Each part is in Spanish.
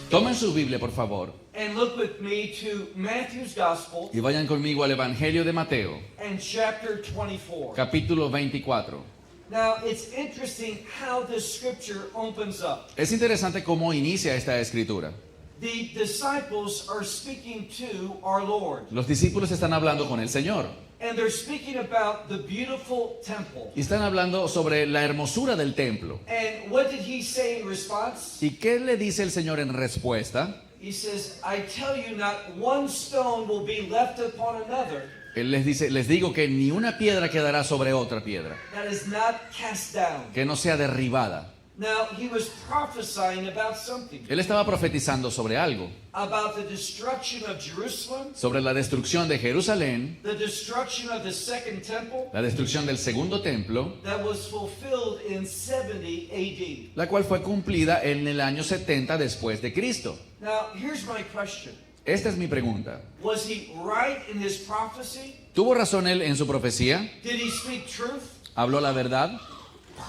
Tomen su Biblia, por favor, and look with me to Matthew's Gospel y vayan conmigo al Evangelio de Mateo, and chapter 24. capítulo 24. Now, it's interesting how this scripture opens up. Es interesante cómo inicia esta escritura. The disciples are speaking to our Lord, Los discípulos están hablando con el Señor and they're speaking about the beautiful temple. y están hablando sobre la hermosura del templo. And what did he say in response? ¿Y qué le dice el Señor en respuesta? He says, I tell you, not one stone will be left upon another Él les dice, les digo que ni una piedra quedará sobre otra piedra, that is not cast down. que no sea derribada. Now, he was prophesying about something, Él estaba profetizando sobre algo, about the destruction of Jerusalem, sobre la destrucción de Jerusalén, the destruction of the second temple, la destrucción del segundo templo, that was fulfilled in 70 AD. la cual fue cumplida en el año 70 después de Cristo. Now, here's my question. Esta es mi pregunta. Was he right in his prophecy? ¿Tuvo razón él en su profecía? Did he speak truth? ¿Habló la verdad?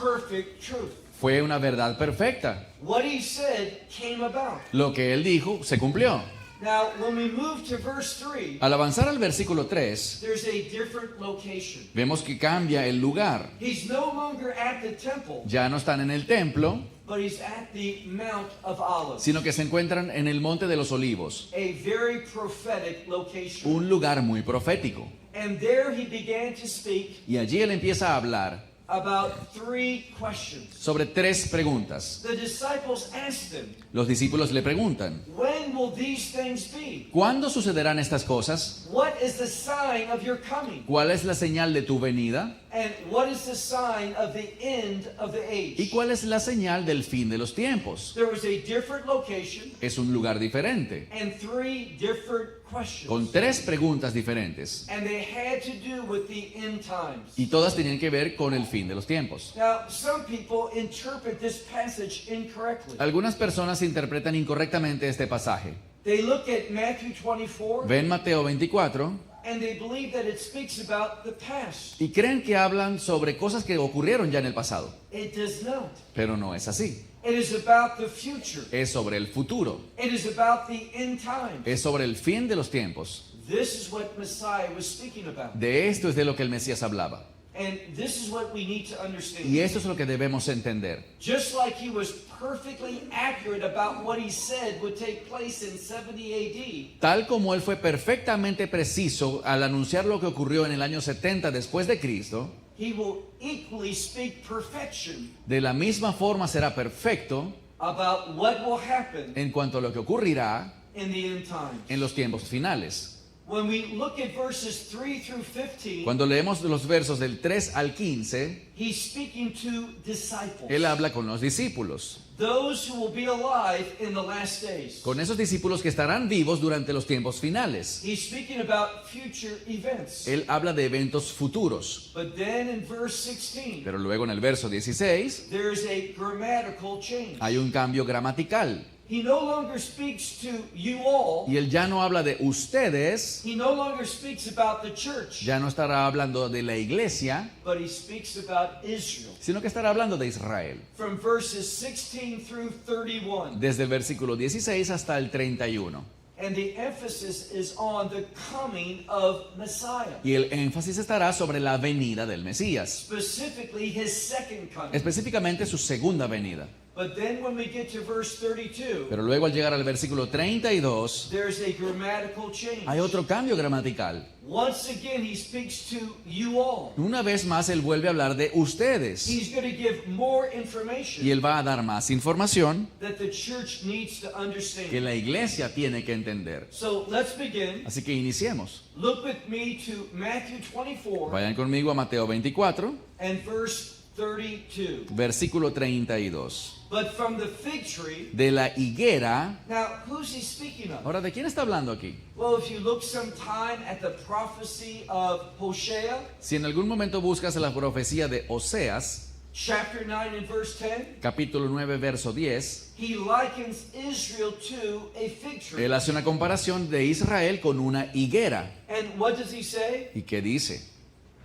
Perfect truth. Fue una verdad perfecta. What he said came about. Lo que él dijo se cumplió. Now, when we move to verse 3, Al avanzar al versículo 3, there's a different location. vemos que cambia el lugar. He's no longer at the temple, Ya no están en el templo, but he's at the Mount of Olives, sino que se encuentran en el Monte de los Olivos, a very prophetic location. un lugar muy profético. And there he began to speak Y allí él empieza a hablar about 3 questions. sobre 3 preguntas. The disciples asked him, Los discípulos le preguntan, when will these things be? ¿cuándo sucederán estas cosas? What is the sign of your coming? ¿Cuál es la señal de tu venida? And what is the sign of the end of the ¿Y age? cuál es la señal del fin de los tiempos? There was a different location Es un lugar diferente, and 3 different questions. con 3 preguntas diferentes. And they had to do with the end times. Y todas tenían que ver con el fin de los tiempos. Now, some people interpret this passage incorrectly. Algunas personas interpretan incorrectamente este pasaje. They look at Matthew 24 Ven Mateo 24 and they believe that it speaks about the past. y creen que hablan sobre cosas que ocurrieron ya en el pasado. It does not. Pero no es así. It is about the future. Es sobre el futuro. It is about the end times. Es sobre el fin de los tiempos. This is what Messiah was speaking about. De esto es de lo que el Mesías hablaba. And this is what we need to understand. Y esto es lo que debemos entender. Just like he was perfectly accurate about what he said would take place in 70 AD, Tal como él fue perfectamente preciso al anunciar lo que ocurrió en el año 70 después de Cristo, he will equally speak perfection de la misma forma será perfecto about what will happen en cuanto a lo que ocurrirá in the end times. en los tiempos finales. When we look at verses 3 through 15, Cuando leemos los versos del 3 al 15, he's speaking to disciples, él habla con los discípulos, those who will be alive in the last days. con esos discípulos que estarán vivos durante los tiempos finales. He's speaking about future events. Él habla de eventos futuros, But then in verse 16, pero luego en el verso 16 there's a grammatical change. hay un cambio gramatical. He no longer speaks to you all. Y él ya no habla de ustedes, He no longer speaks about the church, ya no estará hablando de la iglesia, but he speaks about Israel. sino que estará hablando de Israel. From verses 16 through 31. Desde el versículo 16 hasta el 31. And the emphasis is on the coming of Messiah, Y el énfasis estará sobre la venida del Mesías, specifically his second coming. específicamente su segunda venida. But then when we get to verse 32, Pero luego al llegar al versículo 32, there's a grammatical change. hay otro cambio gramatical. Once again, he speaks to you all. Una vez más, él vuelve a hablar de ustedes. He's going to give more information Y él va a dar más información that the church needs to que understand. la iglesia tiene que entender. So let's begin. Así que iniciemos. Look with me to Matthew 24 Vayan conmigo a Mateo 24, and verse 32. versículo 32. But from the fig tree, De la higuera. now who's he speaking of? Ahora, ¿de quién está hablando aquí? Well, if you look sometime at the prophecy of Hosea, Si en algún momento buscas la profecía de Oseas, chapter 9 and verse 10, capítulo 9, verso 10, he likens Israel to a fig tree. él hace una comparación de Israel con una higuera. And what does he say? ¿Y qué dice?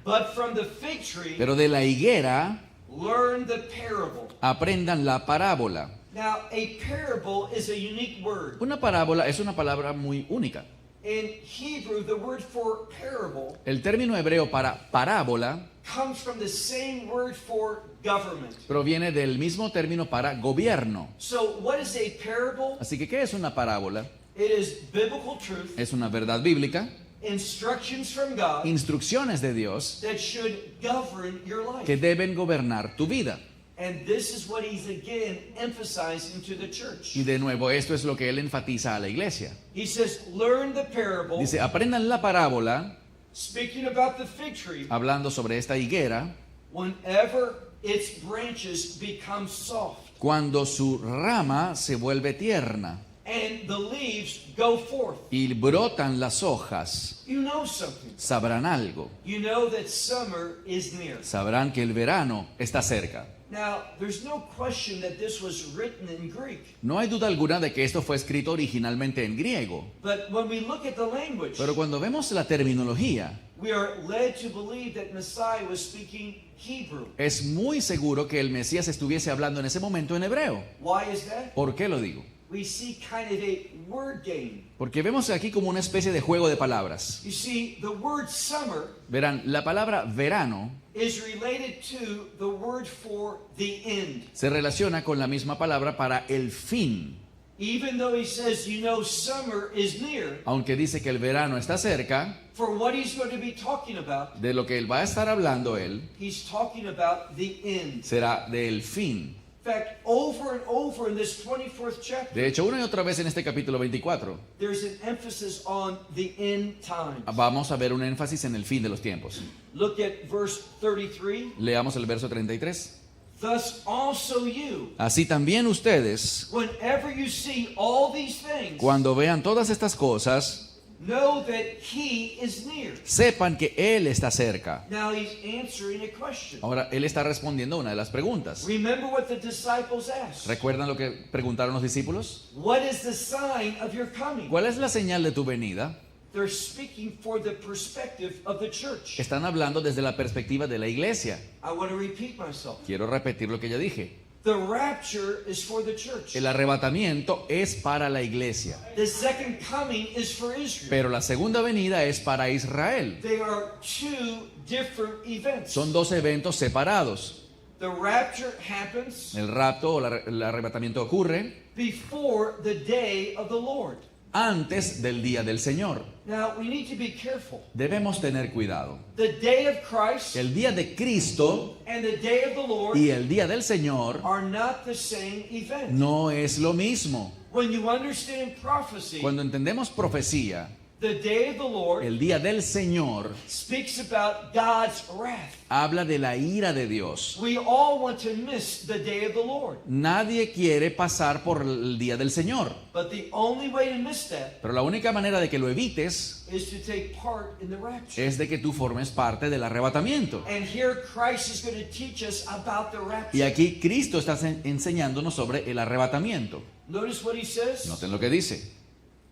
But from the fig tree, Pero de la higuera learn the parable. aprendan la parábola. Now, a parable is a unique word. Una parábola es una palabra muy única. In Hebrew, the word for parable El término hebreo para parábola comes from the same word for government. proviene del mismo término para gobierno. So, what is a parable? Así que, ¿qué es una parábola? It is biblical truth, Es una verdad bíblica, instructions from God instrucciones de Dios that should govern your que life. deben gobernar tu vida. And this is what he's again emphasizing to the church. Y de nuevo, esto es lo que él enfatiza a la iglesia. He says, learn the parable, Dice, aprendan la parábola, speaking about the fig tree, hablando sobre esta higuera, whenever its branches become soft cuando su rama se vuelve tierna and the leaves go forth. y brotan las hojas, You know something. sabrán algo. You know that summer is near. Sabrán que el verano está cerca. Now, there's no question that this was written in Greek. No hay duda alguna de que esto fue escrito originalmente en griego. But when we look at the language, Pero cuando vemos la terminología, we are led to believe that Messiah was speaking Hebrew. es muy seguro que el Mesías estuviese hablando en ese momento en hebreo. Why is that? ¿Por qué lo digo? We see kind of a word game. Porque vemos aquí como una especie de juego de palabras. You see, the word summer Verán, la palabra verano is related to the word for the end. se relaciona con la misma palabra para el fin. Even though he says, you know, summer is near, Aunque dice que el verano está cerca, for what he's going to be talking about, de lo que él va a estar hablando él he's talking about the end. será del fin. In fact, over and over in this 24th chapter, De hecho, una y otra vez en este capítulo 24 there's an emphasis on the end times. vamos a ver un énfasis en el fin de los tiempos. Look at verse 33. Leamos el verso 33. Thus also you, Así también ustedes, whenever you see all these things, cuando vean todas estas cosas, know that he is near. sepan que Él está cerca. Now he's answering a question. Ahora, Él está respondiendo a una de las preguntas. Remember what the disciples asked. ¿Recuerdan lo que preguntaron los discípulos? What is the sign of your coming? ¿Cuál es la señal de tu venida? They're speaking for the perspective of the church. Están hablando desde la perspectiva de la iglesia. I want to repeat myself. Quiero repetir lo que ya dije. The rapture is for the church. El arrebatamiento es para la iglesia, The second coming is for Israel. pero la segunda venida es para Israel. They are two different events. Son dos eventos separados. The rapture happens El rapto o el arrebatamiento ocurre before the day of the Lord. antes del día del Señor. Now, we need to be careful. Debemos tener cuidado. The day of Christ El día de Cristo and the day of the Lord y el día del Señor are not the same event. no es lo mismo. When you understand prophecy, Cuando entendemos profecía, the day of the Lord el día del Señor speaks about God's wrath. habla de la ira de Dios. We all want to miss the day of the Lord. Nadie quiere pasar por el día del Señor, But the only way to miss that pero la única manera de que lo evites is to take part in the rapture. es de que tú formes parte del arrebatamiento. And here Christ is going to teach us about the Y rapture. aquí Cristo está enseñándonos sobre el arrebatamiento. Notice what he says, Noten lo que dice,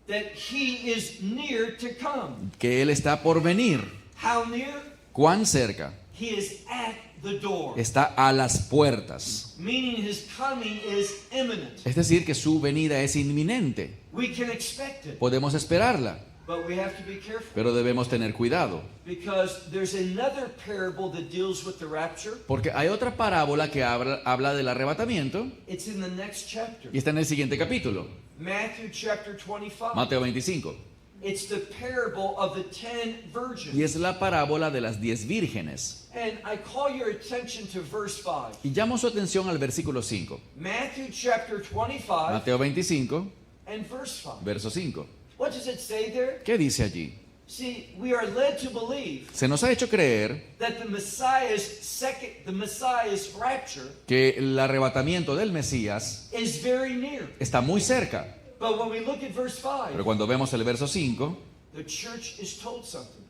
that he is near to come. que Él está por venir. How near? ¿Cuán cerca? He is at the door. Está a las puertas. Meaning his coming is imminent. Es decir, que su venida es inminente. We can expect it, Podemos esperarla, but we have to be careful. pero debemos tener cuidado. Because there's another parable that deals with the rapture. Porque hay otra parábola que habla del arrebatamiento It's in the next chapter. y está en el siguiente capítulo, Matthew chapter 25. Mateo 25. It's the parable of the 10 Y virgins. es la parábola de las 10 vírgenes. And I call your attention to verse 5. Y llamo su atención al versículo 5. Matthew chapter 25 Mateo 25, and verse 5. verso 5. What does it say there? ¿Qué dice allí? See, we are led to believe Se nos ha hecho creer that the Messiah's rapture que el arrebatamiento del Mesías is very near. está muy cerca. But when we look at verse 5, Pero cuando vemos el verso 5, the church is told something.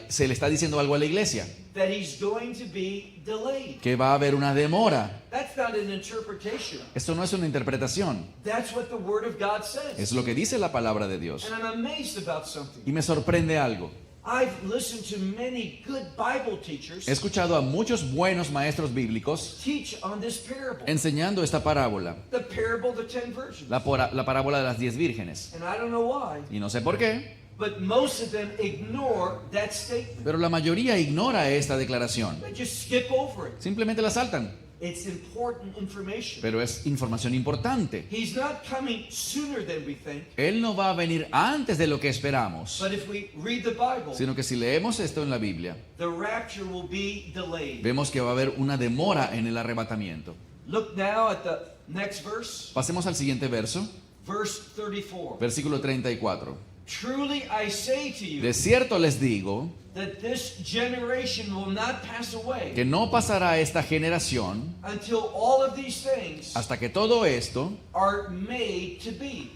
Se le está diciendo algo a la iglesia, that he's going to be delayed. que va a haber una demora. That's not an interpretation. Esto no es una interpretación, That's what the Word of God says. es lo que dice la palabra de Dios. And I'm amazed about something. Y me sorprende algo. I've listened to many good Bible teachers He escuchado a muchos buenos maestros bíblicos teach on this parable. enseñando esta parábola, The parable of the 10 virgins. la parábola de las 10 vírgenes. And I don't know why, Y no sé por qué, but most of them ignore that statement. pero la mayoría ignora esta declaración. They just skip over it. Simplemente la saltan, It's important information. pero es información importante. He's not coming sooner than we think, Él no va a venir antes de lo que esperamos, but if we read the Bible, sino que si leemos esto en la Biblia, the rapture will be delayed. vemos que va a haber una demora en el arrebatamiento. Look now at the next verse, Pasemos al siguiente verso, verse 34. versículo 34. Truly I say to you De cierto les digo that this generation will not pass away que no pasará esta generación until all of these things hasta que todo esto are made to be.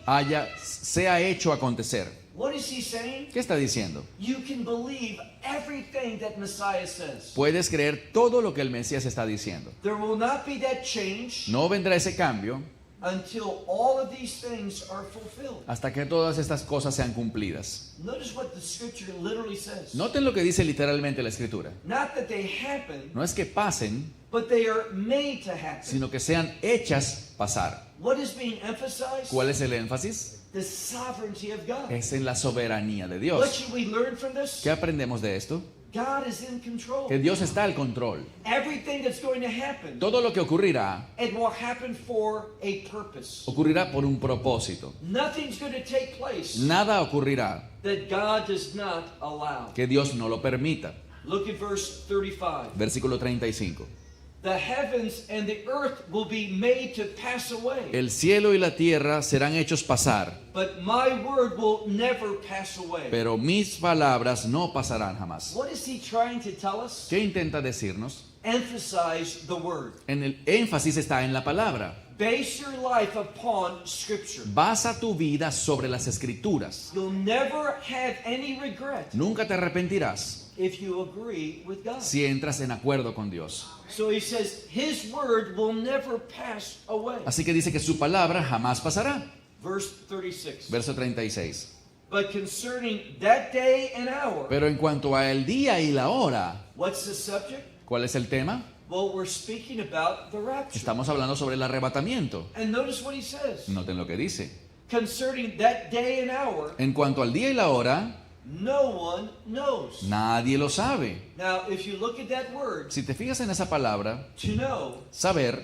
sea hecho acontecer. What is he saying? ¿Qué está diciendo? You can believe everything that Messiah says. Puedes creer todo lo que el Mesías está diciendo. There will not be that change No vendrá ese cambio until all of these things are fulfilled. hasta que todas estas cosas sean cumplidas. Notice what the scripture literally says. Noten lo que dice literalmente la Escritura. Not that they happen, No es que pasen, but they are made to happen. sino que sean hechas pasar. What is being emphasized? ¿Cuál es el énfasis? The sovereignty of God. Es en la soberanía de What Dios. should we learn from this? ¿Qué aprendemos de esto? God is in control. Que Dios está al control. Everything that's going to happen, Todo lo que ocurrirá, it will happen for a purpose. ocurrirá por un propósito. Nothing's going to take place Nada ocurrirá that God does not allow. que Dios no lo permita. Look at verse 35. Versículo 35. The heavens and the earth will be made to pass away, El cielo y la tierra serán hechos pasar, but my word will never pass away. pero mis palabras no pasarán jamás. What is he trying to tell us? ¿Qué intenta decirnos? Emphasize the word. En el énfasis está en la palabra. Base your life upon scripture. Basa tu vida sobre las escrituras. You'll never have any regret Nunca te arrepentirás if you agree with God. si entras en acuerdo con Dios. So he says his word will never pass away. Así que dice que su palabra jamás pasará. Verse 36. Verso 36. But concerning that day and hour, Pero en cuanto a el día y la hora, what's the subject? ¿cuál es el tema? Well, we're speaking about the rapture. Estamos hablando sobre el arrebatamiento. And notice what he says. Noten lo que dice. Concerning that day and hour, En cuanto al día y la hora, no one knows. nadie lo sabe. Now, if you look at that word, Si te fijas en esa palabra, to know, saber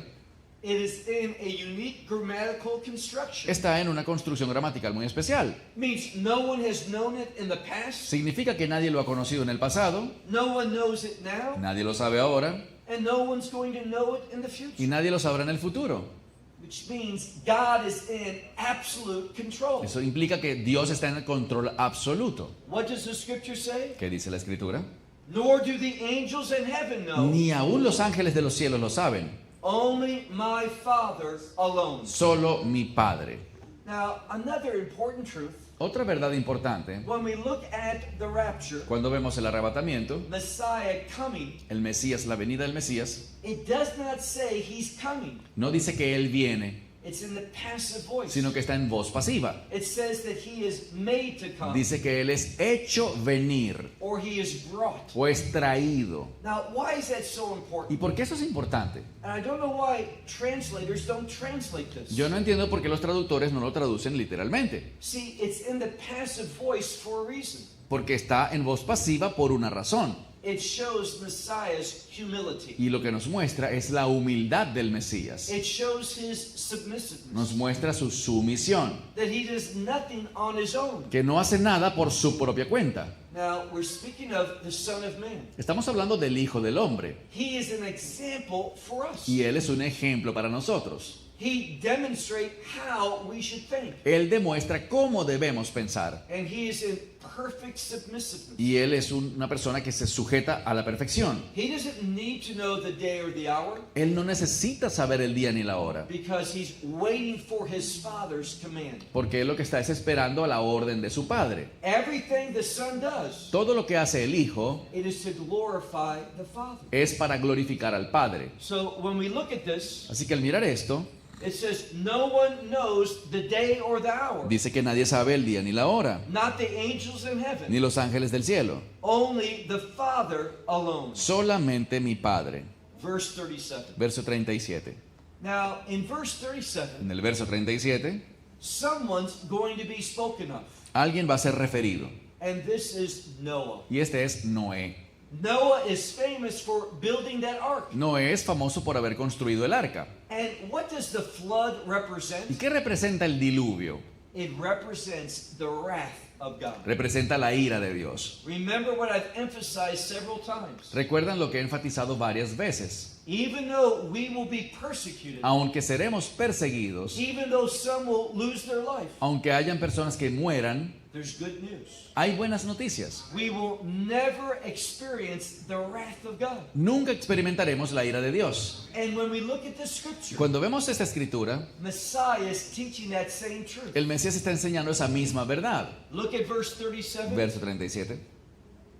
it is in a unique grammatical construction. está en una construcción gramatical muy especial. Means no one has known it in the past, Significa que nadie lo ha conocido en el pasado, no one knows it now, nadie lo sabe ahora and no one's going to know it in the y future. nadie lo sabrá en el futuro. Which means God is in absolute control. Eso implica que Dios está en el control absoluto. What does the scripture say? ¿Qué dice la Escritura? Nor do the angels in heaven know, Ni aún los ángeles de los cielos lo saben, only my Father alone. solo mi Padre. Now, another important truth, Otra verdad importante, when we look at the rapture, cuando vemos el arrebatamiento, Messiah coming, el Mesías, la venida del Mesías, it does not say he's coming. no dice que Él viene, It's in the passive voice. sino que está en voz pasiva. It says that he is made to come, Dice que Él es hecho venir or he is brought. o es traído. Now, why is that so ¿Y important? por qué eso es importante? And I don't know why translators don't translate this. Yo no entiendo por qué los traductores no lo traducen literalmente. See, it's in the passive voice for a reason. Porque está en voz pasiva por una razón. It shows Messiah's humility. Y lo que nos muestra es la humildad del Mesías. It shows his submissiveness. Nos muestra su sumisión, That he does nothing on his own. que no hace nada por su propia cuenta. Now, we're speaking of the Son of Man. Estamos hablando del Hijo del Hombre. He is an example for us. Y Él es un ejemplo para nosotros. He demonstrates how we should think. Él demuestra cómo debemos pensar. And he is in perfect submissiveness. Y él es una persona que se sujeta a la perfección. He doesn't need to know the day or the hour Él no necesita saber el día ni la hora, because he's waiting for his Father's command. porque él lo que está es esperando a la orden de su Padre. Everything the Son does, Todo lo que hace el Hijo it is to glorify the Father. es para glorificar al Padre. So when we look at this, Así que al mirar esto, it says no one knows the day or the hour, dice que nadie sabe el día ni la hora, not the angels in heaven, ni los ángeles del cielo, only the Father alone. solamente mi Padre. Verse 37. Verso 37. Now, in verse 37, En el verso 37, someone's going to be spoken of, alguien va a ser referido, and this is Noah. y este es Noé. Noah is famous for building that ark. Noé es famoso por haber construido el arca. And what does the flood ¿Y represent? qué representa el diluvio? It represents the wrath of God. Representa la ira de Dios. Remember what I've emphasized several times. Recuerdan lo que he enfatizado varias veces. Even though we will be persecuted, Aunque seremos perseguidos, even though some will lose their life, aunque hayan personas que mueran, there's good news. hay buenas noticias. We will never experience the wrath of God. Nunca experimentaremos la ira de Dios. And when we look at the scripture, Cuando vemos esta escritura, Messiah is teaching that same truth. el Mesías está enseñando esa misma verdad. Look at verse 37. Verso 37.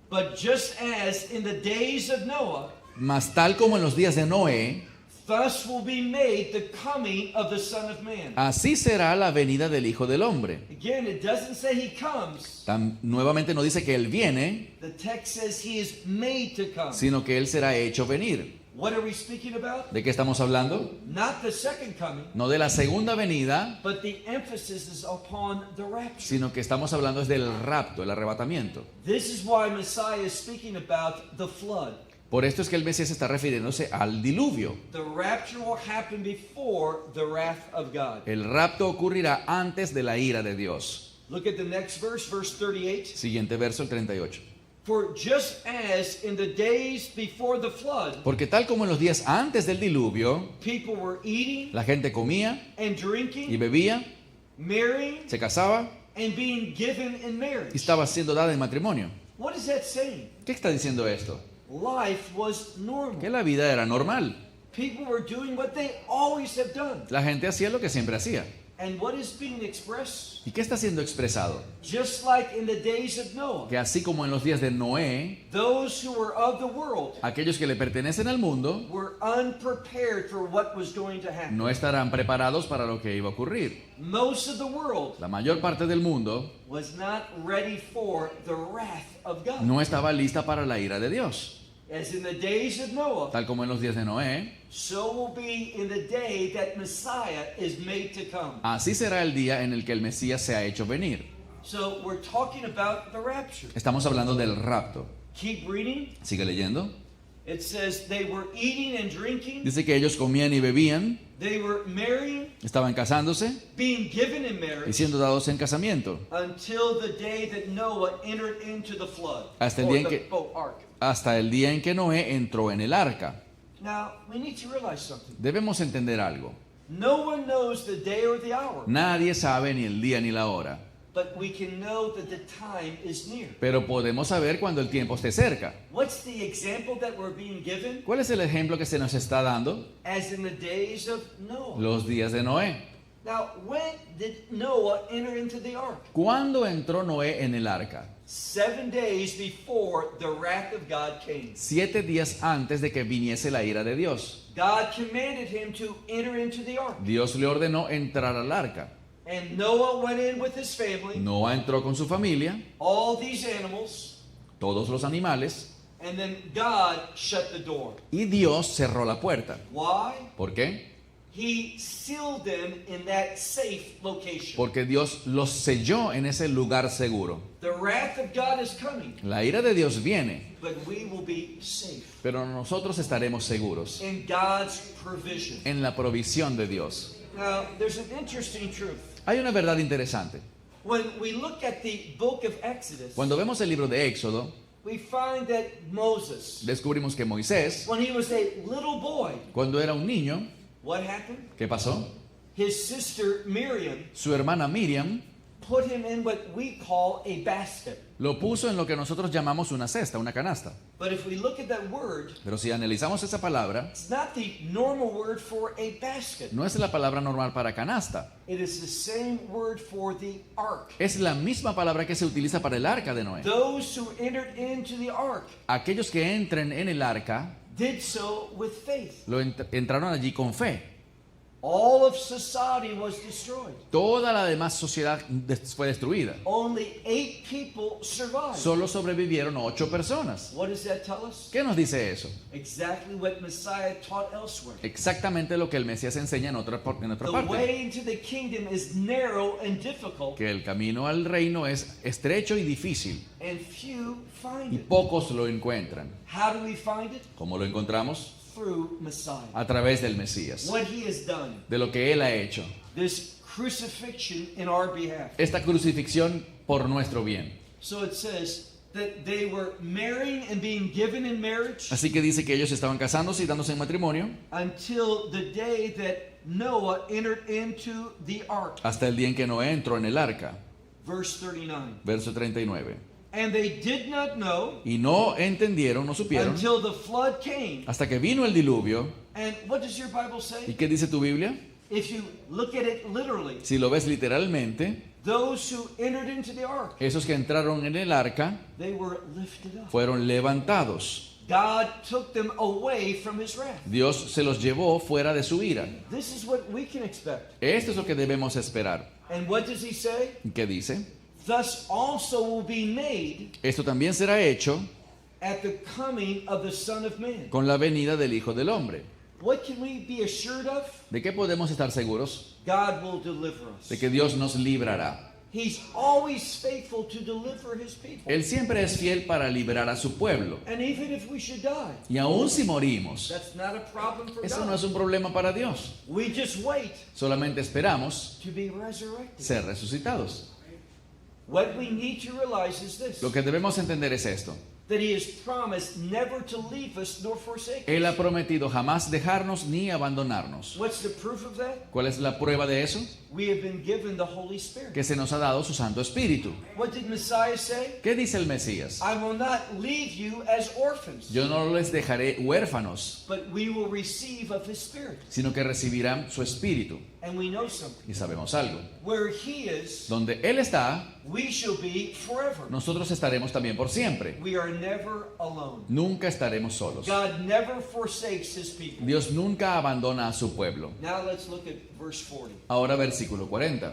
But just as in the days of Noah, Mas tal como en los días de Noé, thus will be made the coming of the Son of Man. así será la venida del Hijo del Hombre. Again, it doesn't say he comes. Nuevamente no dice que Él viene, The text says he is made to come. sino que Él será hecho venir. What are we speaking about? ¿De qué estamos hablando? Not the second coming, No de la segunda venida, but the emphasis is upon the rapture. sino que estamos hablando es del rapto, el arrebatamiento. This is why Messiah is speaking about the flood. Por esto es que el Mesías está refiriéndose al diluvio. The rapture will happen before the wrath of God. El rapto ocurrirá antes de la ira de Dios. Look at the next verse, verse 38. Siguiente verso, el 38. For just as in the days before the flood, Porque tal como en los días antes del diluvio, people were eating la gente comía and y drinking, bebía, marrying, se casaba and being given in y marriage. estaba siendo dada en matrimonio. What is that saying? ¿Qué está diciendo esto? Life was normal. Que la vida era normal. People were doing what they always have done. La gente hacía lo que siempre hacía. And what is being expressed? ¿Y qué está siendo expresado? Just like in the days of Noah, Que así como en los días de Noé, those who were of the world aquellos que le pertenecen al mundo were unprepared for what was going to happen. no estarán preparados para lo que iba a ocurrir. Most of the world La mayor parte del mundo was not ready for the wrath of God. no estaba lista para la ira de Dios. As in the days of Noah, Tal como en los días de Noé, so will be in the day that Messiah is made to come. así será el día en el que el Mesías se ha hecho venir. So we're talking about the rapture. Estamos hablando del rapto. Keep reading. Sigue leyendo. It says they were eating and drinking, Dice que ellos comían y bebían, they were marrying, estaban casándose being given in y marriage siendo dados en casamiento. until the day that Noah entered into the flood, Hasta el or día en the que- boat ark. Hasta el día en que Noé entró en el arca. Now, we need to realize something. Debemos entender algo. No one knows the day or the hour, Nadie sabe ni el día ni la hora, but we can know that the time is near. pero podemos saber cuando el tiempo esté cerca. What's the example that we're being given? ¿Cuál es el ejemplo que se nos está dando? As in the days of Noah. Los días de Noé. Now, when did Noah enter into the ark? ¿Cuándo entró Noé en el arca? 7 days before the wrath of God came. 7 días antes de que viniese la ira de Dios. God commanded him to enter into the ark. Dios le ordenó entrar al arca. And Noah went in with his family, Noé entró con su familia, all these animals, todos los animales, and then God shut the door. y Dios cerró la puerta. Why? ¿Por qué? He sealed them in that safe location. Porque Dios los selló en ese lugar seguro. The wrath of God is coming, La ira de Dios viene, but we will be safe pero nosotros estaremos seguros in God's provision. en la provisión de Dios. Now, there's an interesting truth. Hay una verdad interesante. When we look at the book of Exodus, Cuando vemos el libro de Éxodo, we find that Moses, descubrimos que Moisés, when he was a little boy, cuando era un niño, what happened? ¿qué pasó? His sister Miriam Su hermana Miriam put him in what we call a basket. Lo puso en lo que nosotros llamamos una cesta, una canasta. But if we look at that word, Pero si analizamos esa palabra, it's not the normal word for a basket. no es la palabra normal para canasta. It is the same word for the ark. Es la misma palabra que se utiliza para el arca de Noé. Those who entered into the ark Aquellos que entren en el arca did so with faith. entraron allí con fe. All of society was destroyed. Toda la demás sociedad fue destruida. Only 8 people survived. Solo sobrevivieron 8 personas. What does that tell us? ¿Qué nos dice eso? Exactly what Messiah taught elsewhere. Exactamente lo que el Mesías enseña en otra The parte. way into the kingdom is narrow and difficult, Que el camino al reino es estrecho y difícil. and few find Y it. pocos lo encuentran. How do we find it? ¿Cómo lo encontramos? Through Messiah. A través del Mesías. What he has done. De lo que Él ha hecho. This crucifixion in our behalf. Esta crucifixión por nuestro bien. So it says that they were marrying and being given in marriage Así que dice que ellos estaban casándose y dándose en matrimonio until the day that Noah entered into the ark. hasta el día en que Noé entró en el arca. Verse 39. Verso 39. And they did not know Y no entendieron, no supieron, until the flood came. hasta que vino el diluvio. And what does your Bible ¿Y say? qué dice tu Biblia? If you look at it literally, Si lo ves literalmente, those who entered into the ark, esos que entraron en el arca they were lifted up. fueron levantados. God took them away from his wrath. Dios se los llevó fuera de su ira. This is what we can expect. Esto es lo que debemos esperar. And what does he say? ¿Qué dice? Thus also will be made Esto también será hecho at the coming of the Son of Man. con la venida del Hijo del Hombre. What can we be assured of? ¿De qué podemos estar seguros? God will deliver us. De que Dios nos librará. He's always faithful to deliver his people. Él siempre es fiel para liberar a su pueblo. And even if we should die, Y aun si morimos, that's not a problem for eso no God. es un problema para Dios. We just wait Solamente esperamos to be resurrected. ser resucitados. What we need to realize is this, Lo que debemos entender es esto. that he has promised never to leave us nor forsake us. Él ha prometido jamás dejarnos ni abandonarnos. What's the proof of that? ¿Cuál es la prueba de eso? We have been given the Holy Spirit. Que se nos ha dado su Santo Espíritu. What did Messiah say? ¿Qué dice el Mesías? I will not leave you as orphans, Yo no les dejaré huérfanos, but we will receive of his Spirit. sino que recibirán su Espíritu. And we know something. Y sabemos algo. Where he is, Donde Él está, we shall be forever. nosotros estaremos también por siempre. We are never alone. Nunca estaremos solos. God never forsakes his people. Dios nunca abandona a su pueblo. Now let's look at verse 40. Ahora versículo 40.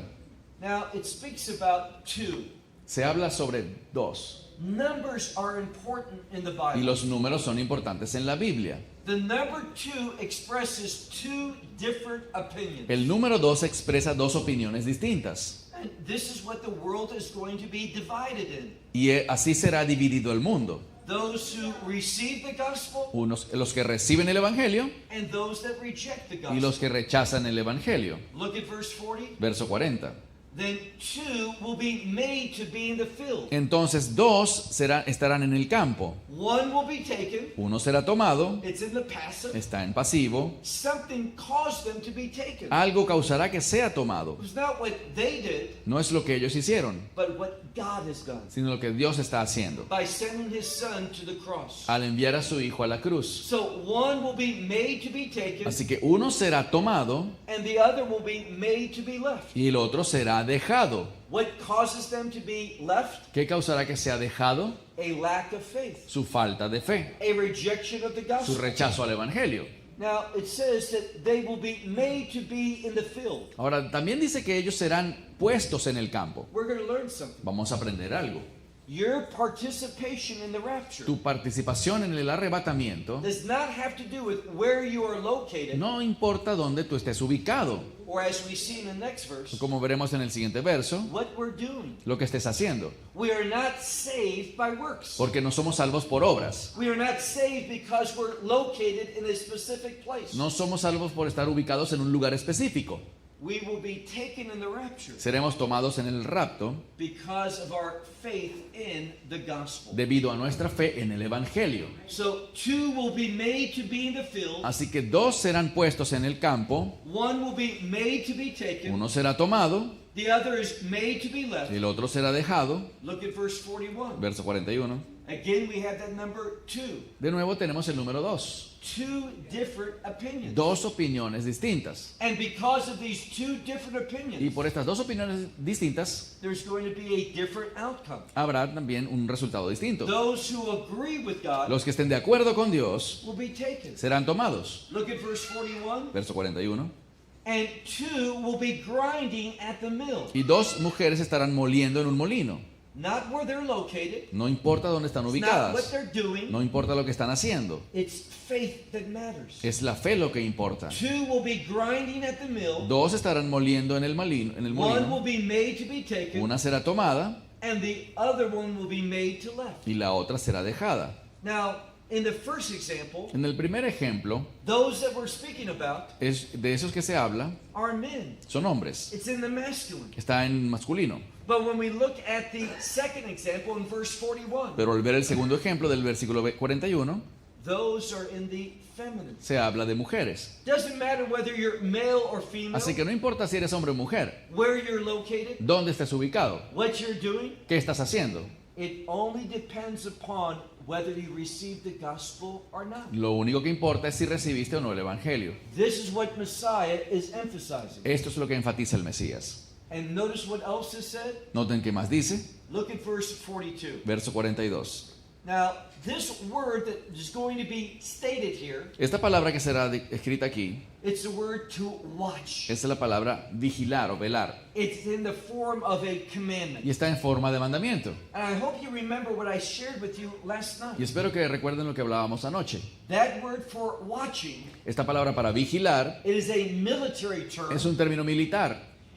Now it speaks about 2. Se habla sobre 2. Numbers are important in the Y Bible. los números son importantes en la Biblia. The number 2 expresses 2 different opinions. El número 2 expresa 2 opiniones distintas. And this is what the world is going to be divided in. Y así será dividido el mundo. Those who receive the gospel Los que reciben el Evangelio and those that reject the y gospel. los que rechazan el Evangelio. Look at verse 40. Verso 40. Then 2 will be made to be in the field. Entonces 2 estarán en el campo. 1 will be taken. Uno será tomado, It's in the passive. está en pasivo. Something caused them to be taken. Algo causará que sea tomado. It was not what they did, No es lo que ellos hicieron, but what God has done sino lo que Dios está haciendo by sending his son to the cross. al enviar a su Hijo a la cruz. So 1 will be made to be taken, Así que uno será tomado and the other will be made to be left. y el otro será dejado. What causes them to be left? ¿Qué causará que sea dejado? A lack of faith, Su falta de fe, a rejection of the su gospel. rechazo al Evangelio. Now it says that they will be made to be in the field. Ahora, también dice que ellos serán puestos en el campo. We're going to learn something. Vamos a aprender algo. Your participation in the rapture Tu participación en el arrebatamiento does not have to do with where you are located, no importa dónde tú estés ubicado, or as we see in the next verse, como veremos en el siguiente verso, what we're doing. lo que estés haciendo, We are not saved by works. porque no somos salvos por obras. We are not saved because we're located in a specific place. No somos salvos por estar ubicados en un lugar específico. We will be taken in the rapture Seremos tomados en el rapto because of our faith in the gospel. debido a nuestra fe en el Evangelio. So 2 will be made to be in the field, Así que 2 serán puestos en el campo, 1 will be made to be taken, uno será tomado, The other is made to be left. El otro será dejado. Look at verse 41. Verso 41. Again, we have that number 2. De nuevo tenemos el número 2. Two different opinions. Dos opiniones distintas. And because of these two different Y opinions, por estas dos opiniones distintas there's going to be a different outcome. habrá también un resultado distinto. Those who agree with God Los que estén de acuerdo con Dios will be taken. serán tomados. Look at verse 41. Verso 41. And two will be grinding at the mill. Y dos mujeres estarán moliendo en un molino. Not where they're located. No importa dónde están It's not what ubicadas. they're doing. No importa lo que están haciendo. It's faith that matters. Es la fe lo que importa. Two will be grinding at the mill. Dos estarán moliendo en el molino. One will be made to be taken. Una será tomada And the other one will be made to left. y la otra será dejada. Now, in the first example, En el primer ejemplo, those that we're speaking about de esos que se habla are men. son hombres. It's in the masculine. Está en masculino. But when we look at the second example in verse 41, Pero al ver el segundo ejemplo del versículo 41, those are in the feminine. se habla de mujeres. Doesn't matter whether you're male or female, Así que no importa si eres hombre o mujer, where you're located, dónde estés ubicado, what you're doing, qué estás haciendo. it only depends upon whether you receive the gospel or not. Lo único que importa es si recibiste o no el evangelio. This is what Messiah is emphasizing. Esto es lo que enfatiza el Mesías. And notice what else is said. Noten qué más dice. Look at verse 42. Verso 42. Now, this word that is going to be stated here, Esta palabra que será escrita aquí it's the word to watch. es la palabra vigilar o velar. It's in the form of a commandment. Y está en forma de mandamiento. And I hope you remember what I shared with you last Y night. espero que recuerden lo que hablábamos anoche. That word for watching, Esta palabra para vigilar it is a military term, es un término militar.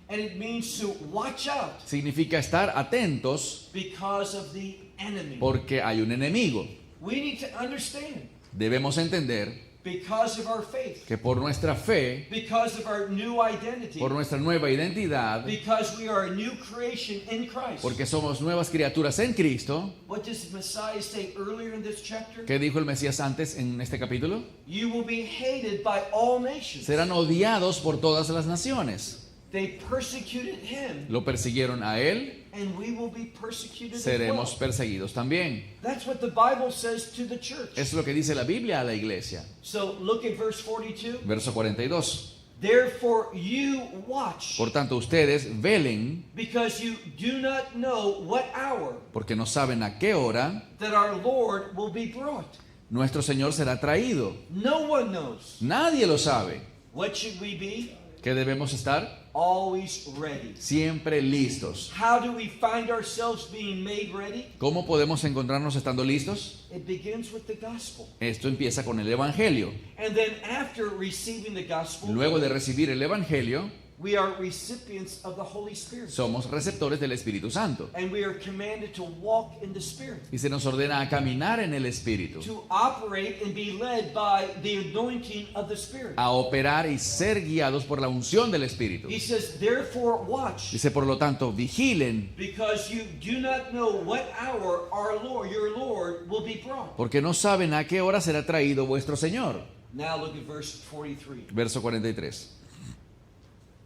and it means to watch out Significa estar atentos because of the enemy. porque hay un enemigo. We need to understand, Debemos entender because of our faith, que por nuestra fe, because of our new identity, por nuestra nueva identidad, because we are a new creation in Christ. porque somos nuevas criaturas en Cristo, What does Messiah say earlier in this chapter? ¿qué dijo el Mesías antes en este capítulo? You will be hated by all nations. Serán odiados por todas las naciones. They persecuted him, Lo persiguieron a él, and we will be persecuted as seremos well. perseguidos también. That's what the Bible says to the church. Es lo que dice la Biblia a la iglesia. So look at verse 42. Verso 42. Therefore you watch, Por tanto, ustedes velen, because you do not know what hour porque no saben a qué hora that our Lord will be brought. nuestro Señor será traído. No one knows. Nadie lo sabe. What should we be? ¿Qué debemos estar? Always ready. Siempre listos. How do we find ourselves being made ready? ¿Cómo podemos encontrarnos estando listos? It begins with the gospel. Esto empieza con el Evangelio. And then after receiving the gospel, Luego de recibir el Evangelio, we are recipients of the Holy Spirit. somos receptores del Espíritu Santo. And we are commanded to walk in the Spirit, Y se nos ordena a caminar en el Espíritu, to operate and be led by the anointing of the Spirit. a operar y ser guiados por la unción del Espíritu. He says, therefore watch, Dice, por lo tanto, vigilen, because you do not know what hour our Lord, your Lord, will be brought. porque no saben a qué hora será traído vuestro Señor. Now look at verse 43. Verso 43.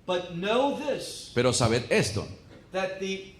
But know this, Pero sabed esto, that the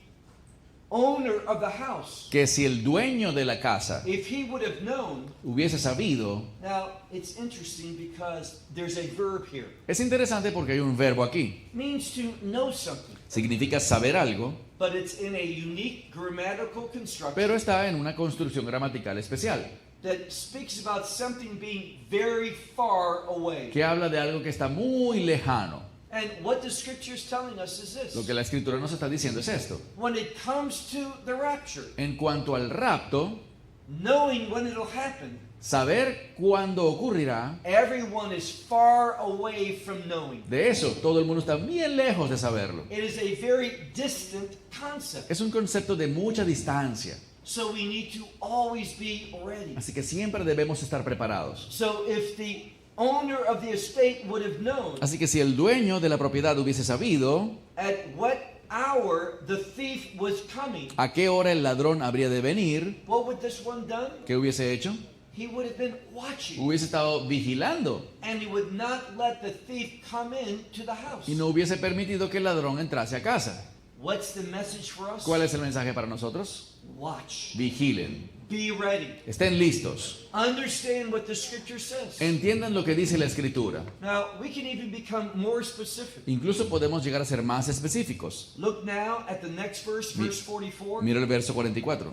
owner of the house, que si el dueño de la casa if he would have known, hubiese sabido. now it's interesting because there's a verb here. Es interesante porque hay un verbo aquí. It means to know something, Significa saber algo, but it's in a unique grammatical construction pero está en una construcción gramatical especial, that speaks about something being very far away. que habla de algo que está muy lejano. And what the scripture is telling us is this. Lo que la Escritura nos está diciendo es esto. When it comes to the rapture, En cuanto al rapto, knowing when it'll happen, saber cuándo ocurrirá, everyone is far away from knowing. de eso todo el mundo está bien lejos de saberlo. It is a very distant concept. Es un concepto de mucha distancia, So we need to always be ready. así que siempre debemos estar preparados. So if the owner of the estate would have known Así que si el dueño de la propiedad hubiese sabido at what hour the thief was coming, a qué hora el ladrón habría de venir, what would this one done? ¿qué hubiese hecho? he would have been watching. hubiese estado vigilando And he would not let the thief come in to the house. y no hubiese permitido que el ladrón entrase a casa. What's the message for us? ¿Cuál es el mensaje para nosotros? Watch. Vigilen, Be ready. estén listos, Understand what the scripture says. entiendan lo que dice la Escritura. Now, we can even become more specific. Incluso podemos llegar a ser más específicos. Look now at the next verse, verse 44. Mira el verso 44.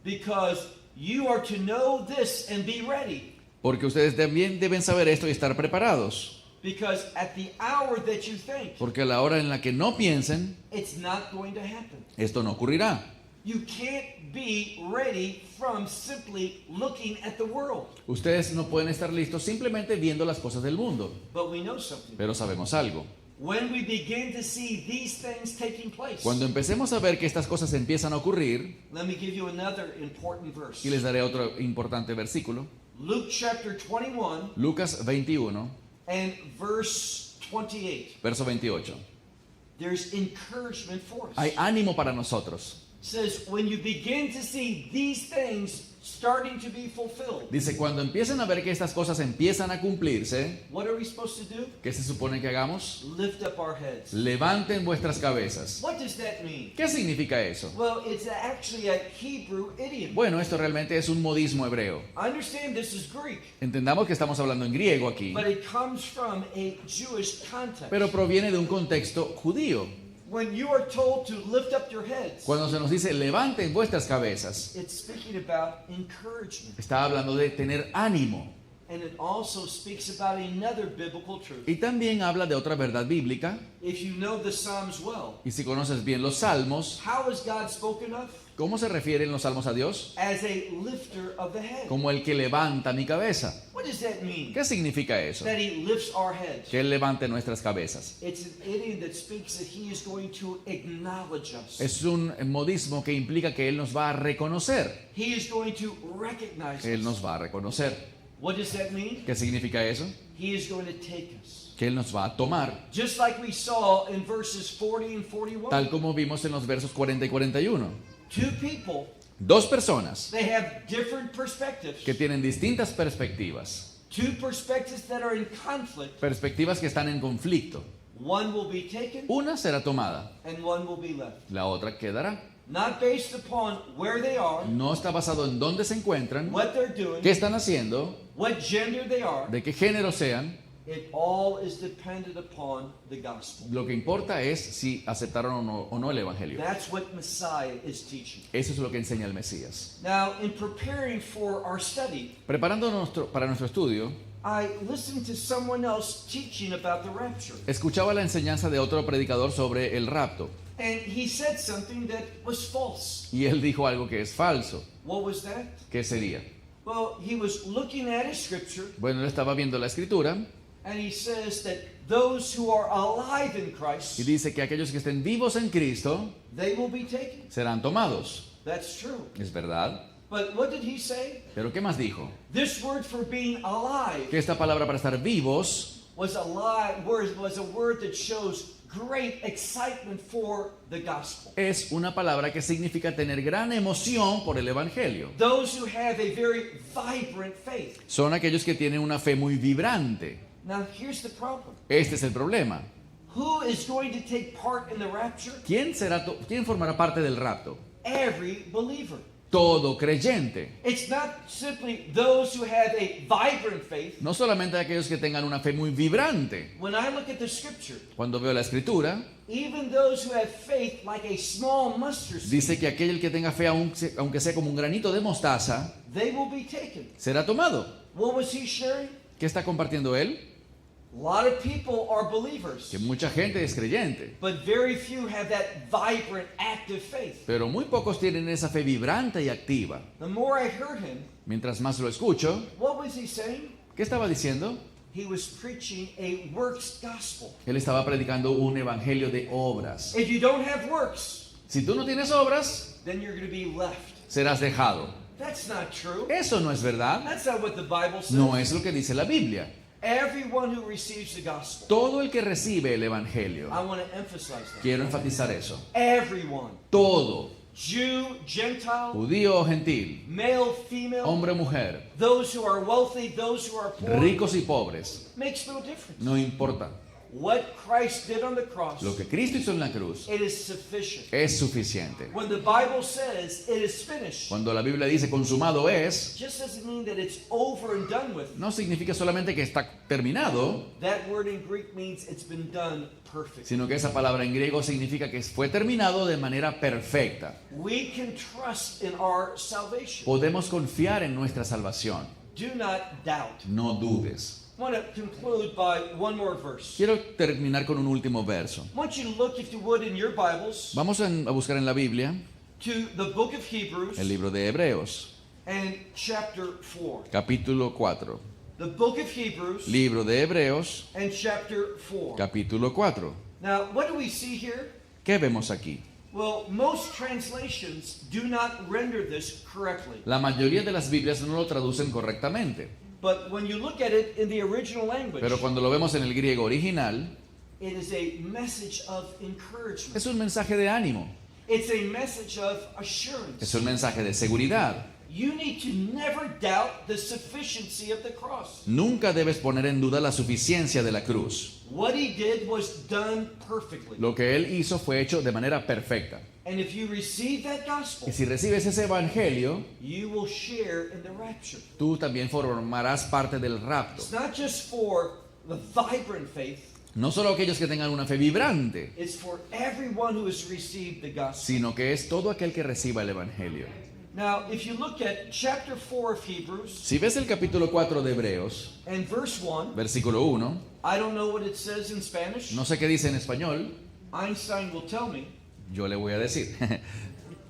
Because you are to know this and be ready. Porque ustedes también deben saber esto y estar preparados. Because at the hour that you think, Porque a la hora en la que no piensen, it's not going to happen. esto no ocurrirá. You can't be ready from simply looking at the world. Ustedes no pueden estar listos simplemente viendo las cosas del mundo. But we know something. Pero sabemos algo. When we begin to see these things taking place, Cuando empecemos a ver que estas cosas empiezan a ocurrir, let me give you another important verse. y les daré otro importante versículo, Luke chapter 21 Lucas 21, and verse 28. verso 28. There's encouragement for us. Hay ánimo para nosotros. It says, when you begin to see these things starting to be fulfilled, Dice, cuando empiecen a ver que estas cosas empiezan a cumplirse, what are we supposed to do? ¿qué se supone que hagamos? Lift up our heads. Levanten vuestras cabezas. What does that mean? ¿Qué significa eso? Well, it's actually a Hebrew idiom. Bueno, esto realmente es un modismo hebreo. Understand this is Greek, Entendamos que estamos hablando en griego aquí, but it comes from a Jewish context. pero proviene de un contexto judío. When you are told to lift up your heads, Cuando se nos dice levanten vuestras cabezas, it's speaking about encouragement. está hablando de tener ánimo. And it also speaks about another biblical truth. Y también habla de otra verdad bíblica. If you know the Psalms well, Y si conoces bien los salmos, how is God spoken of? ¿cómo se refieren los salmos a Dios? As a lifter of the head. Como el que levanta mi cabeza. What does that mean? ¿Qué significa eso? That he lifts our heads. Que Él levante nuestras cabezas. It's an idiom that speaks that he is going to acknowledge us. Es un modismo que implica que Él nos va a reconocer. He is going to recognize Él us. nos va a reconocer. What does that mean? ¿Qué significa eso? He is going to take us. Que Él nos va a tomar. Just like we saw in verses 40 and 41. Tal como vimos en los versos 40 y 41. Two people, Dos personas they have different perspectives. que tienen distintas perspectivas. Two perspectives that are in conflict. Perspectivas que están en conflicto. One will be taken Una será tomada, and one will be left. la otra quedará. Not based upon where they are, No está basado en dónde se encuentran, what they're doing, qué están haciendo, what gender they are. de qué género sean. It all is dependent upon the gospel. Lo que importa es si aceptaron o no el Evangelio. That's what Messiah is teaching. Eso es lo que enseña el Mesías. Now, in preparing for our study, Preparándonos para nuestro estudio, I listened to someone else teaching about the rapture. escuchaba la enseñanza de otro predicador sobre el rapto. And he said something that was false. Y él dijo algo que es falso. What was that? ¿Qué sería? Well, he was looking at a scripture Bueno, él estaba viendo la escritura and he says that those who are alive in y Christ, dice que aquellos que estén vivos en Cristo they will be taken. serán tomados. That's true. Es verdad. But what did he say? Pero ¿qué más dijo? This word for being alive Que esta palabra para estar vivos was a word that shows great excitement for the gospel. es una palabra que significa tener gran emoción por el Evangelio. Those who have a very vibrant faith. Son aquellos que tienen una fe muy vibrante. Now here's the problem. Este es el problema. Who is going to take part in the rapture? ¿Quién formará parte del rapto? Every believer. Todo creyente. It's not simply those who have a vibrant faith. No solamente aquellos que tengan una fe muy vibrante. When I look at the scripture, Cuando veo la escritura, even those who have faith like a small mustard seed, dice que aquel que tenga fe, aunque sea como un granito de mostaza, they will be taken. será tomado. What was he sharing? ¿Qué está compartiendo él? A lot of people are believers, Que mucha gente es creyente, but very few have that vibrant, active faith. pero muy pocos tienen esa fe vibrante y activa. The more I heard him, Mientras más lo escucho, what was he saying? ¿qué estaba diciendo? He was preaching a works gospel. Él estaba predicando un evangelio de obras. If you don't have works, Si tú no tienes obras, then you're going to be left. serás dejado. That's not true. Eso no es verdad. That's not what the Bible says. No es lo que dice la Biblia. Everyone who receives the gospel. Todo el que recibe el evangelio, I want to emphasize that. quiero enfatizar eso. Everyone. Todo. Jew, Gentile, judío o gentil, male, female, hombre o mujer, those who are wealthy, those who are poor, ricos y pobres, makes no difference. no importa. What Christ did on the cross, Lo que Cristo hizo en la cruz it is sufficient. es suficiente. When the Bible says it is finished, Cuando la Biblia dice consumado es, just doesn't mean that it's over and done with. no significa solamente que está terminado, That word in Greek means it's been done perfect. sino que esa palabra en griego significa que fue terminado de manera perfecta. We can trust in our salvation. Podemos confiar en nuestra salvación. Do not doubt. No dudes. I want to conclude by one more verse. Quiero terminar con un último verso. I want you to look, if you would, in your Bibles Vamos a buscar en la Biblia to the book of Hebrews el libro de Hebreos, and chapter 4. capítulo 4. The book of Hebrews Libro de Hebreos, and chapter 4. capítulo 4. Now, what do we see here? ¿Qué vemos aquí? Well, most translations do not render this correctly. La mayoría de las Biblias no lo traducen correctamente, But when you look at it in the original language, pero cuando lo vemos en el griego original, it is a message of encouragement. es un mensaje de ánimo, It's a message of assurance. es un mensaje de seguridad. You need to never doubt the sufficiency of the cross. Nunca debes poner en duda la suficiencia de la cruz. What he did was done perfectly. Lo que él hizo fue hecho de manera perfecta. And if you receive that gospel, Y si recibes ese evangelio, you will share in the rapture. tú también formarás parte del rapto. It's not just for the vibrant faith, No solo aquellos que tengan una fe vibrante, it's for everyone who has received the gospel. sino que es todo aquel que reciba el evangelio. Now, if you look at chapter 4 of Hebrews Si ves el capítulo 4 de Hebreos, and verse 1, versículo 1, I don't know what it says in Spanish. no sé qué dice en español, Einstein will tell me. yo le voy a decir.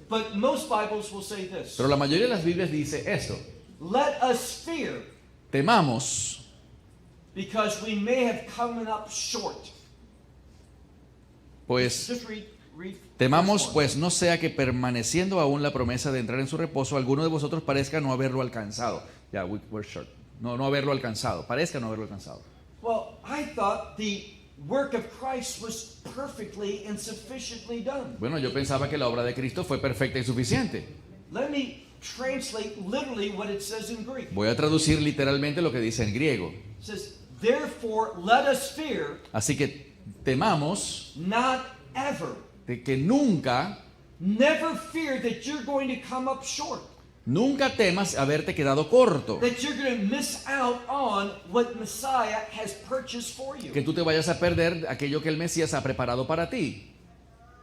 But most Bibles will say this. Pero la mayoría de las Biblias dice esto: Let us fear temamos because we may have come up short. pues Just read temamos verse 1. pues no sea que permaneciendo aún la promesa de entrar en su reposo, alguno de vosotros parezca no haberlo alcanzado. Ya, we're short. No haberlo alcanzado. Parezca no haberlo alcanzado. Well, I thought the work of Christ was perfectly and sufficiently done. Bueno, yo pensaba que la obra de Cristo fue perfecta y suficiente. Let me translate literally what it says in Greek. Voy a traducir literalmente lo que dice en griego. It says, therefore, let us fear, Así que temamos not ever. de que nunca Fear that you're going to come up short. Nunca temas haberte quedado corto, That you're going to miss out on what Messiah has purchased for you. que tú te vayas a perder aquello que el Mesías ha preparado para ti.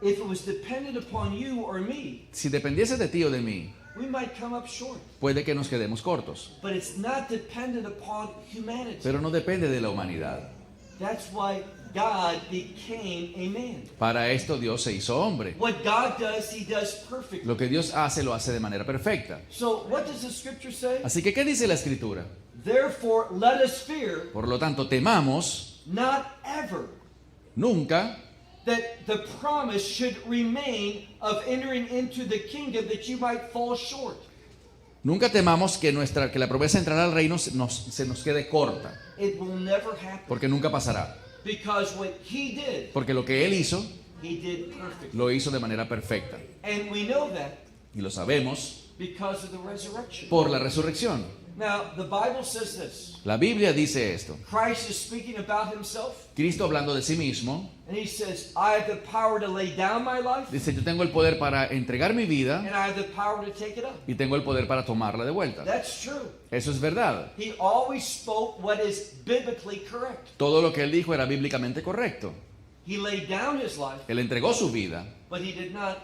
If it was dependent upon you or me, Si dependiese de ti o de mí, we might come up short. puede que nos quedemos cortos, But it's not dependent upon humanity. pero no depende de la humanidad. That's why God became a man. Para esto Dios se hizo hombre. What God does, he does perfectly. Lo que Dios hace, lo hace de manera perfecta. So what does the scripture say? Así que, ¿qué dice la Escritura? Therefore, let us fear, Por lo tanto, temamos not ever, nunca that the promise should remain of entering into the kingdom that you might fall short. Nunca temamos que la promesa de entrar al reino se nos quede corta, It will never happen. porque nunca pasará. Because what he did, Porque lo que Él hizo, he did perfectly. lo hizo de manera perfecta. And we know that Y lo sabemos because of the resurrection. por la resurrección. Now, the Bible says this. La Biblia dice esto. Christ is speaking about himself, Cristo hablando de sí mismo, and he says, I have the power to lay down my life, dice, yo tengo el poder para entregar mi vida and I have the power to take it up. y tengo el poder para tomarla de vuelta. That's true. Eso es verdad. He always spoke what is biblically correct. Todo lo que Él dijo era bíblicamente correcto. He laid down his life, Él entregó su vida, but he did not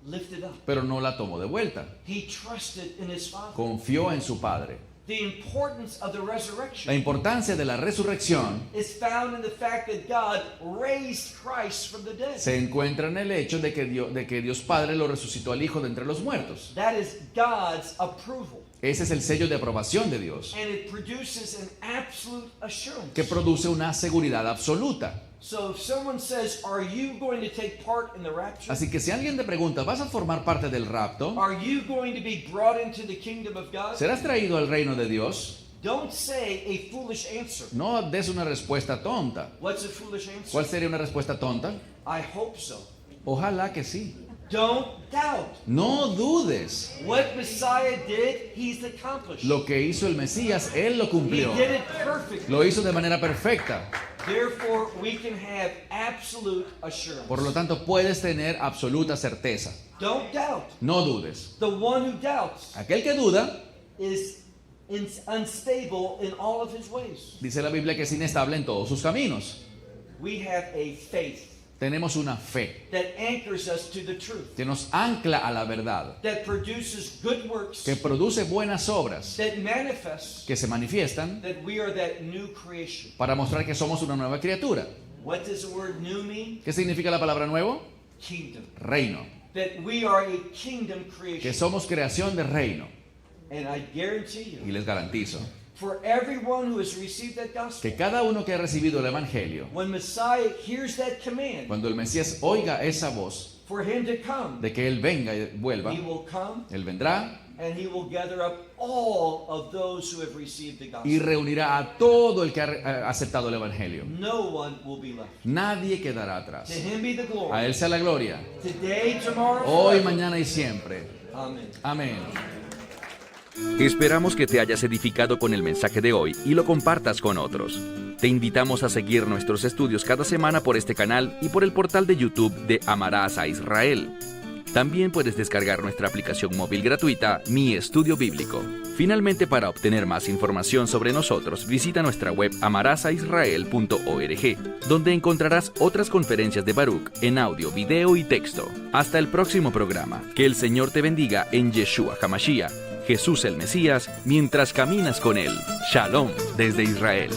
lift it up. pero no la tomó de vuelta. He trusted in his Father. Confió en su Padre. The importance of the La resurrection importancia de la resurrección is found in the fact that God raised Christ from the dead. se encuentra en el hecho de que Dios Padre lo resucitó al Hijo de entre los muertos. That is God's approval. Ese es el sello de aprobación de Dios, And it produces an absolute assurance. que produce una seguridad absoluta. So if someone says, are you going to take part in the rapture? Así que si alguien te pregunta, ¿vas a formar parte del rapto? Are you going to be brought into the kingdom of God? ¿Serás traído al reino de Dios? Don't say a foolish answer. No des una respuesta tonta. What's a foolish answer? ¿Cuál sería una respuesta tonta? I hope so. Ojalá que sí. Don't doubt. No dudes. What Messiah did, he's accomplished. Lo que hizo el Mesías, Él lo He cumplió. did it perfectly. Lo hizo de manera perfecta. Therefore, we can have absolute assurance. Por lo tanto, puedes tener absoluta certeza. Don't doubt. No dudes. The one who doubts Aquel que duda, is unstable in all of his ways. dice la Biblia que es inestable en todos sus caminos. We have a faith Tenemos una fe that anchors us to the truth, que nos ancla a la verdad, that produces good works, que produce buenas obras, that manifests que se manifiestan that we are that new creation. para mostrar que somos una nueva criatura. What does the word new mean? ¿Qué significa la palabra nuevo? Kingdom. Reino. That we are a kingdom Que creation. somos creación de reino. And I guarantee Y you, les garantizo for everyone who has received that gospel, que cada uno que ha recibido el Evangelio, when Messiah hears that command cuando el Mesías oiga esa voz for him to come, de que Él venga y vuelva, he will come Él vendrá and he will gather up all of those who have received the y gospel. reunirá a todo el que ha aceptado el Evangelio. No one will be left. Nadie quedará atrás. To him be the A glory. Él sea la gloria, Today, tomorrow, hoy, forever. mañana y siempre. Amen. Amén. Esperamos que te hayas edificado con el mensaje de hoy y lo compartas con otros. Te invitamos a seguir nuestros estudios cada semana por este canal y por el portal de YouTube de Amarás a Israel. También puedes descargar nuestra aplicación móvil gratuita Mi Estudio Bíblico. Finalmente, para obtener más información sobre nosotros, visita nuestra web amarasaisrael.org, donde encontrarás otras conferencias de Baruch en audio, video y texto. Hasta el próximo programa. Que el Señor te bendiga en Yeshua HaMashiach, Jesús el Mesías, mientras caminas con Él. Shalom desde Israel.